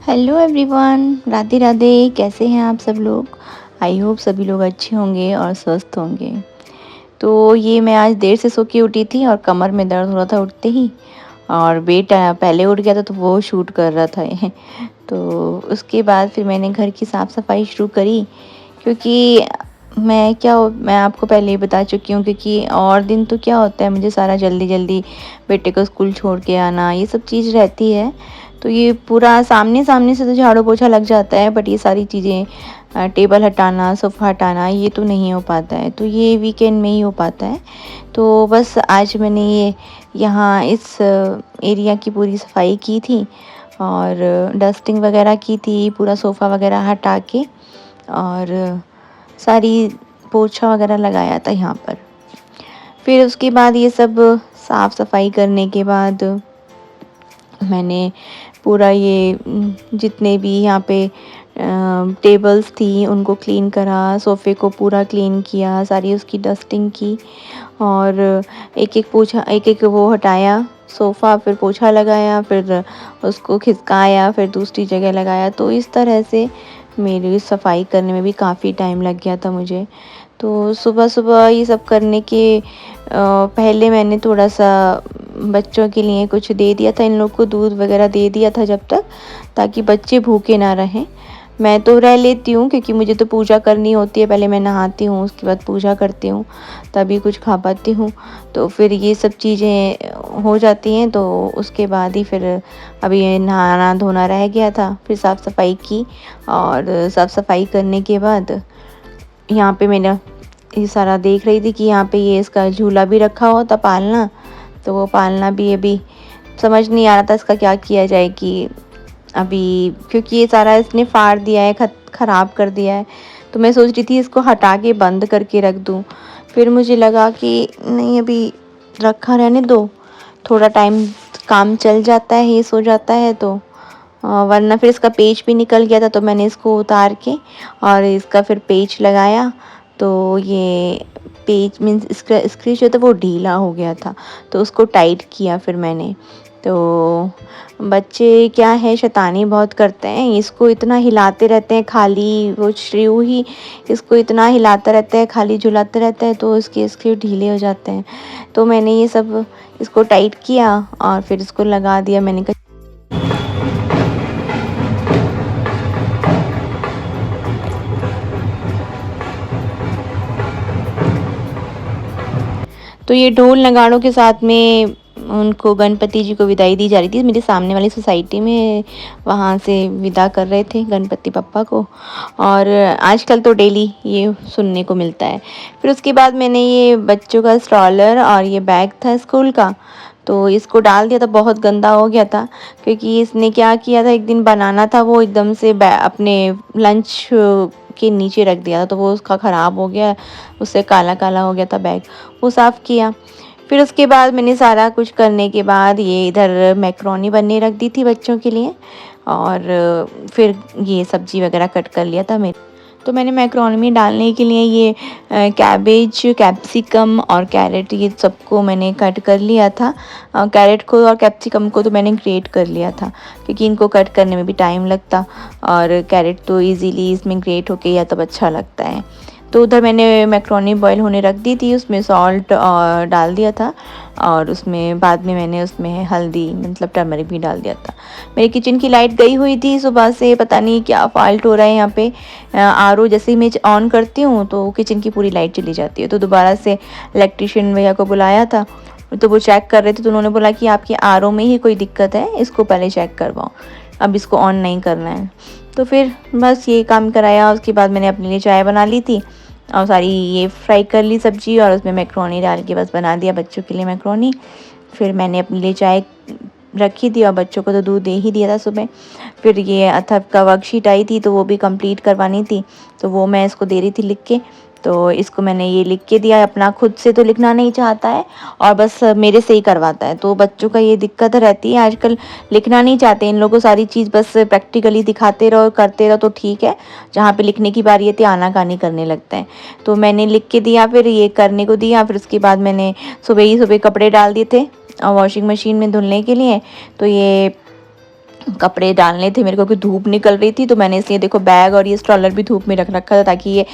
Hello everyone, Radhe Radhe. कैसे हैं आप सब लोग? आई होप सभी लोग अच्छे होंगे और स्वस्थ होंगे। तो ये मैं आज देर से सो के उठी थी और कमर में दर्द हो रहा था उठते ही, और बेटा पहले उठ गया था तो वो शूट कर रहा था ये। तो उसके बाद फिर मैंने घर की साफ़ सफाई शुरू करी, क्योंकि मैं आपको पहले ही बता चुकी हूँ, क्योंकि और दिन तो क्या होता है, मुझे सारा जल्दी जल्दी बेटे को स्कूल छोड़ के आना, ये सब चीज़ रहती है। तो ये पूरा सामने सामने से तो झाड़ू पोछा लग जाता है, बट ये सारी चीज़ें टेबल हटाना, सोफ़ा हटाना, ये तो नहीं हो पाता है। तो ये वीकेंड में ही हो पाता है। तो बस आज मैंने ये यहाँ इस एरिया की पूरी सफाई की थी और डस्टिंग वगैरह की थी, पूरा सोफ़ा वगैरह हटा के, और सारी पोछा वगैरह लगाया था यहाँ पर। फिर उसके बाद ये सब साफ़ सफाई करने के बाद मैंने पूरा ये जितने भी यहाँ पे टेबल्स थी उनको क्लीन करा, सोफ़े को पूरा क्लीन किया, सारी उसकी डस्टिंग की, और एक एक वो हटाया सोफ़ा, फिर पोछा लगाया, फिर उसको खिसकाया, फिर दूसरी जगह लगाया। तो इस तरह से मेरी सफाई करने में भी काफ़ी टाइम लग गया था मुझे। तो सुबह-सुबह ये सब करने के पहले मैंने थोड़ा-सा बच्चों के लिए कुछ दे दिया था, इन लोग को दूध वगैरह दे दिया था जब तक, ताकि बच्चे भूखे ना रहें। मैं तो रह लेती हूँ, क्योंकि मुझे तो पूजा करनी होती है, पहले मैं नहाती हूँ, उसके बाद पूजा करती हूँ, तभी कुछ खा पाती हूँ। तो फिर ये सब चीज़ें हो जाती हैं, तो उसके बाद ही फिर अभी ये नहाना-धोना रह गया था, फिर साफ़-सफ़ाई की, और साफ़-सफ़ाई करने के बाद यहाँ पे मैंने ये सारा देख रही थी कि यहाँ पे ये इसका झूला भी रखा हुआ था पालना, तो वो पालना भी अभी समझ नहीं आ रहा था इसका क्या किया जाए, कि अभी क्योंकि ये सारा इसने फाड़ दिया है, ख़राब कर दिया है। तो मैं सोच रही थी इसको हटा के बंद करके रख दूँ। फिर मुझे लगा कि नहीं, अभी रखा रहने दो, थोड़ा टाइम काम चल जाता है, ये सो जाता है तो वरना फिर इसका पेच भी निकल गया था, तो मैंने इसको उतार के और इसका फिर पेच लगाया। तो ये पेच मीन्स इसका स्क्रीच जो था वो ढीला हो गया था, तो उसको टाइट किया फिर मैंने। तो बच्चे क्या है, शैतानी बहुत करते हैं, इसको इतना हिलाते रहते हैं, खाली वो श्रीऊ ही इसको इतना हिलाता रहता है, खाली झुलाता रहता है, तो इसके स्क्रू ढीले हो जाते हैं। तो मैंने ये सब इसको टाइट किया और फिर इसको लगा दिया। मैंने कहा तो ये ढोल नगाड़ों के साथ में उनको गणपति जी को विदाई दी जा रही थी। मेरे सामने वाली सोसाइटी में वहाँ से विदा कर रहे थे गणपति बप्पा को, और आजकल तो डेली ये सुनने को मिलता है। फिर उसके बाद मैंने ये बच्चों का स्ट्रॉलर और ये बैग था स्कूल का, तो इसको डाल दिया था, बहुत गंदा हो गया था, क्योंकि इसने क्या किया था, एक दिन बनाना था वो एकदम से अपने लंच के नीचे रख दिया था, तो वो उसका ख़राब हो गया, उससे काला काला हो गया था बैग। वो साफ़ किया। फिर उसके बाद मैंने सारा कुछ करने के बाद ये इधर मैक्रोनी बनने रख दी थी बच्चों के लिए, और फिर ये सब्ज़ी वगैरह कट कर लिया था मेरे। तो मैंने मैक्रोनी में डालने के लिए ये कैबेज, कैप्सिकम और कैरेट, ये सबको मैंने कट कर लिया था। कैरेट को और कैप्सिकम को तो मैंने ग्रेट कर लिया था, क्योंकि इनको कट करने में भी टाइम लगता, और कैरेट तो इजीली इसमें ग्रेट होके या तब अच्छा लगता है। तो उधर मैंने मैक्रोनी बॉईल होने रख दी थी, उसमें सॉल्ट डाल दिया था, और उसमें बाद में मैंने उसमें हल्दी मतलब टर्मरिक भी डाल दिया था। मेरी किचन की लाइट गई हुई थी सुबह से, पता नहीं क्या फॉल्ट हो रहा है यहाँ पे। आरओ जैसे ही मैं ऑन करती हूँ तो किचन की पूरी लाइट चली जाती है। तो दोबारा से इलेक्ट्रिशियन भैया को बुलाया था, तो वो चेक कर रहे थे, तो उन्होंने बोला कि आपके आरओ में ही कोई दिक्कत है, इसको पहले चेक करवाओ, अब इसको ऑन नहीं करना है। तो फिर बस ये काम कराया। उसके बाद मैंने अपने लिए चाय बना ली थी, और सारी ये फ्राई कर ली सब्ज़ी, और उसमें मैक्रोनी डाल के बस बना दिया बच्चों के लिए मैक्रोनी। फिर मैंने अपने लिए चाय रखी थी, और बच्चों को तो दूध दे ही दिया था सुबह। फिर ये अथर्व का वर्कशीट आई थी, तो वो भी कंप्लीट करवानी थी, तो वो मैं इसको दे रही थी लिख के। तो इसको मैंने ये लिख के दिया, अपना खुद से तो लिखना नहीं चाहता है, और बस मेरे से ही करवाता है। तो बच्चों का ये दिक्कत रहती है आजकल, लिखना नहीं चाहते इन लोगों को, सारी चीज़ बस प्रैक्टिकली दिखाते रहो, करते रहो तो ठीक है, जहाँ पे लिखने की बारी आती है आनाकानी करने लगता है। तो मैंने लिख के दिया, फिर ये करने को दिया। फिर उसके बाद मैंने सुबह ही सुबह कपड़े डाल दिए थे और वॉशिंग मशीन में धुलने के लिए। तो ये कपड़े डालने थे मेरे को, क्योंकि धूप निकल रही थी, तो मैंने इसलिए देखो बैग और ये स्ट्रॉलर भी धूप में रख रखा था ताकि ये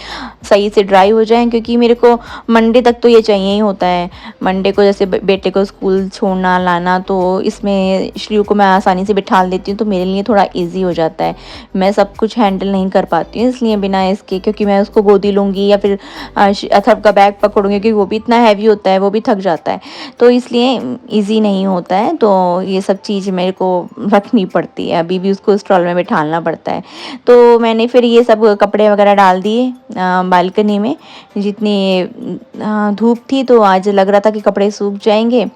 सही से ड्राई हो जाएँ, क्योंकि मेरे को मंडे तक तो ये चाहिए ही होता है। मंडे को जैसे बेटे को स्कूल छोड़ना लाना, तो इसमें श्रीयू को मैं आसानी से बिठा देती हूँ, तो मेरे लिए थोड़ा ईजी हो जाता है। मैं सब कुछ हैंडल नहीं कर पाती हूँ इसलिए बिना इसके, क्योंकि मैं उसको गोदी लूँगी या फिर अथर्व का बैग पकड़ूँगी, क्योंकि वो भी इतना हैवी होता है, वो भी थक जाता है, तो इसलिए ईजी नहीं होता है। तो ये सब चीज़ मेरे को रखनी पड़ती है, अभी भी उसको स्टॉल में बिठाना पड़ता है। तो मैंने फिर ये सब कपड़े वगैरह डाल दिए बालकनी में। जितनी धूप थी, तो आज लग रहा था कि कपड़े सूख जाएंगे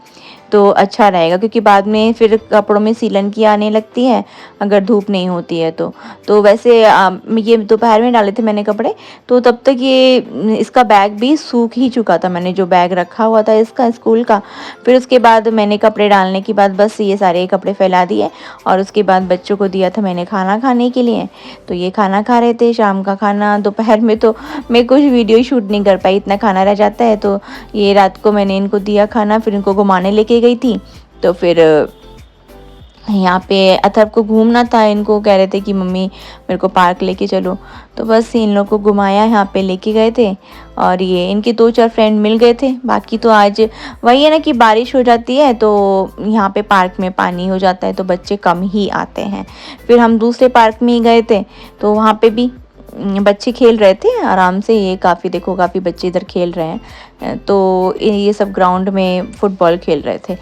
तो अच्छा रहेगा, क्योंकि बाद में फिर कपड़ों में सीलन की आने लगती है अगर धूप नहीं होती है तो वैसे ये दोपहर में डाले थे मैंने कपड़े, तो तब तक ये इसका बैग भी सूख ही चुका था, मैंने जो बैग रखा हुआ था इसका स्कूल का। फिर उसके बाद मैंने कपड़े डालने के बाद बस ये सारे कपड़े फैला दिए, और उसके बाद बच्चों को दिया था मैंने खाना खाने के लिए। तो ये खाना खा रहे थे, शाम का खाना। दोपहर में तो मैं कुछ वीडियो शूट नहीं कर पाई, इतना खाना रह जाता है। तो ये रात को मैंने इनको दिया खाना, फिर इनको घुमाने लेके गई थी। तो फिर यहाँ पे अथर्व को घूमना था, इनको कह रहे थे कि मम्मी मेरे को पार्क लेके चलो, तो बस इन लोग को घुमाया, यहाँ पे लेके गए थे। और ये इनके 2-4 फ्रेंड मिल गए थे। बाकी तो आज वही है ना कि बारिश हो जाती है तो यहाँ पे पार्क में पानी हो जाता है, तो बच्चे कम ही आते हैं। फिर हम दूसरे पार्क में ही गए थे, तो वहाँ पे भी बच्चे खेल रहे थे आराम से। ये काफ़ी बच्चे इधर खेल रहे हैं, तो ये सब ग्राउंड में फुटबॉल खेल रहे थे।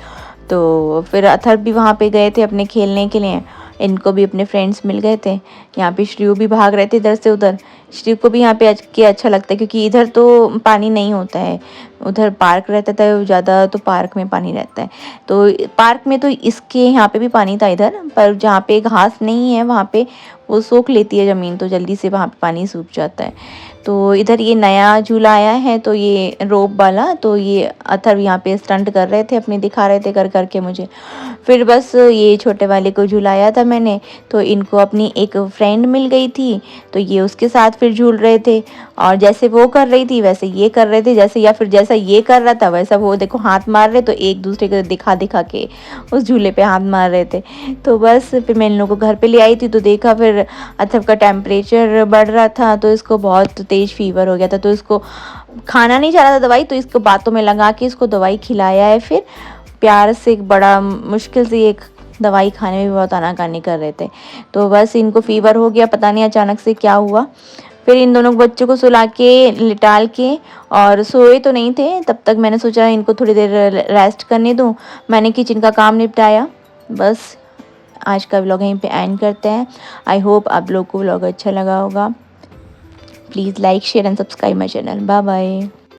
तो फिर अथर्व भी वहाँ पे गए थे अपने खेलने के लिए, इनको भी अपने फ्रेंड्स मिल गए थे। यहाँ पे श्रीयू भी भाग रहे थे इधर से उधर। श्रीयू को भी यहाँ पे के अच्छा लगता है, क्योंकि इधर तो पानी नहीं होता है, उधर पार्क रहता था ज़्यादा, तो पार्क में पानी रहता है। तो पार्क में तो इसके यहाँ पे भी पानी था इधर, पर जहाँ पे घास नहीं है वहाँ पे वो सोख लेती है ज़मीन, तो जल्दी से वहाँ पे पानी सूख जाता है। तो इधर ये नया झूला आया है, तो ये रोप वाला, तो ये अथर्व यहाँ पे स्टंट कर रहे थे अपने, दिखा रहे थे कर करके मुझे। फिर बस ये छोटे वाले को झुलाया था मैंने, तो इनको अपनी एक फ्रेंड मिल गई थी, तो ये उसके साथ फिर झूल रहे थे। और जैसे वो कर रही थी वैसे ये कर रहे थे, जैसा ये कर रहा था वैसा वो देखो हाथ मार रहे, तो एक दूसरे को दिखा दिखा के उस झूले पे हाथ मार रहे थे। तो बस फिर मैं इन लोगों को घर पे ले आई थी, तो देखा फिर अथर्व का टेम्परेचर बढ़ रहा था, तो इसको बहुत तेज़ फीवर हो गया था। तो इसको खाना नहीं चाह रहा था दवाई, तो इसको बातों में लगा के इसको दवाई खिलाया है। फिर प्यार से, एक बड़ा मुश्किल से एक दवाई खाने में भी बहुत आनाकानी कर रहे थे। तो बस इनको फीवर हो गया, पता नहीं अचानक से क्या हुआ। फिर इन दोनों बच्चों को सुला के लिटाल के, और सोए तो नहीं थे तब तक, मैंने सोचा इनको थोड़ी देर रेस्ट करने दूं। मैंने किचन का काम निपटाया। बस आज का व्लॉग यहीं पे एंड करते हैं। आई होप आप लोग को व्लॉग अच्छा लगा होगा। Please like share and subscribe my channel. Bye bye.